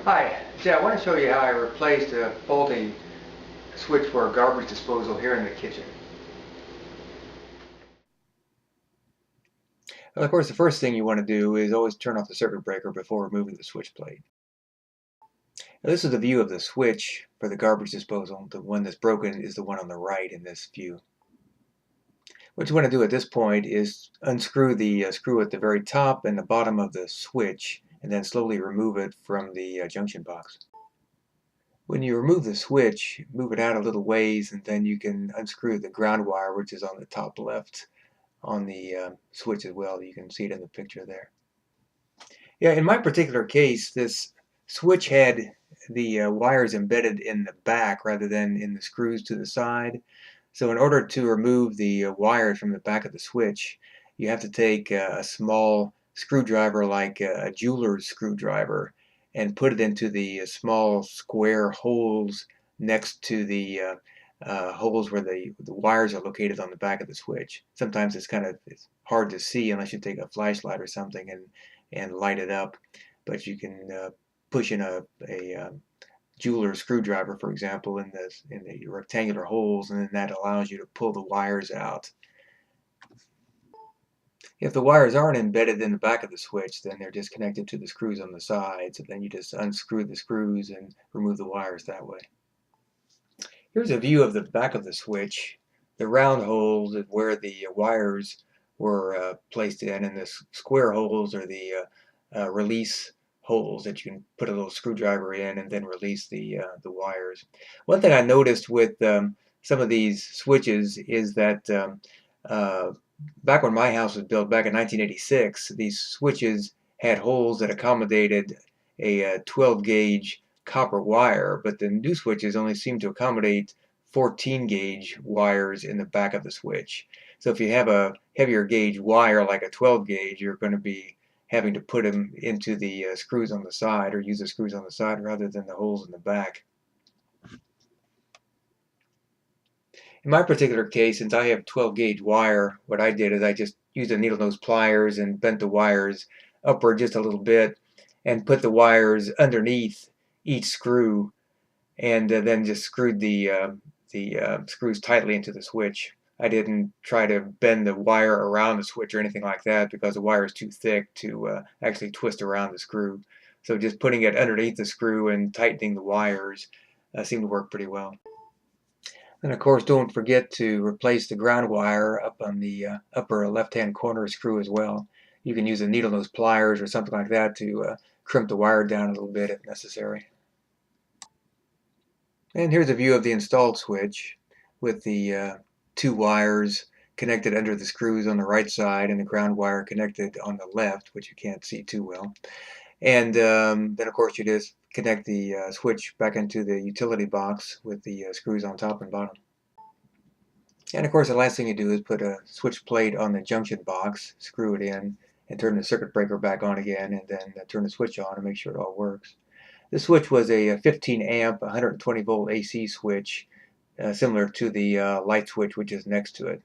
Hi, I want to show you how I replaced a faulty switch for a garbage disposal here in the kitchen. Well, of course, the first thing you want to do is always turn off the circuit breaker before removing the switch plate. Now, this is the view of the switch for the garbage disposal. The one that's broken is the one on the right in this view. What you want to do at this point is unscrew the screw at the very top and the bottom of the switch and then slowly remove it from the junction box. When you remove the switch, move it out a little ways and then you can unscrew the ground wire, which is on the top left on the switch as well. You can see it in the picture there. Yeah, in my particular case, this switch had the wires embedded in the back rather than in the screws to the side. So in order to remove the wires from the back of the switch, you have to take a small screwdriver like a jeweler's screwdriver and put it into the small square holes next to the holes where the wires are located on the back of the switch. Sometimes it's hard to see unless you take a flashlight or something and light it up, but you can push in a jeweler screwdriver, for example, in the rectangular holes, and then that allows you to pull the wires out. If the wires aren't embedded in the back of the switch, then they're just connected to the screws on the side, so then you just unscrew the screws and remove the wires that way. Here's a view of the back of the switch. The round holes is where the wires were placed in, and the square holes are the release holes that you can put a little screwdriver in and then release the wires. One thing I noticed with some of these switches is that back when my house was built back in 1986, these switches had holes that accommodated a 12 gauge copper wire, but the new switches only seem to accommodate 14 gauge wires in the back of the switch. So if you have a heavier gauge wire like a 12 gauge, you're going to be having to put them into the screws on the side or use the screws on the side rather than the holes in the back. In my particular case, since I have 12 gauge wire, what I did is I just used a needle nose pliers and bent the wires upward just a little bit and put the wires underneath each screw and then just screwed the screws tightly into the switch. I didn't try to bend the wire around the switch or anything like that because the wire is too thick to actually twist around the screw. So just putting it underneath the screw and tightening the wires seemed to work pretty well. And of course, don't forget to replace the ground wire up on the upper left-hand corner screw as well. You can use a needle nose pliers or something like that to crimp the wire down a little bit if necessary. And here's a view of the installed switch with the two wires connected under the screws on the right side and the ground wire connected on the left, which you can't see too well. And then of course you just connect the switch back into the utility box with the screws on top and bottom. And of course the last thing you do is put a switch plate on the junction box, screw it in, and turn the circuit breaker back on again, and then turn the switch on and make sure it all works. This switch was a 15 amp, 120 volt AC switch, similar to the light switch which is next to it.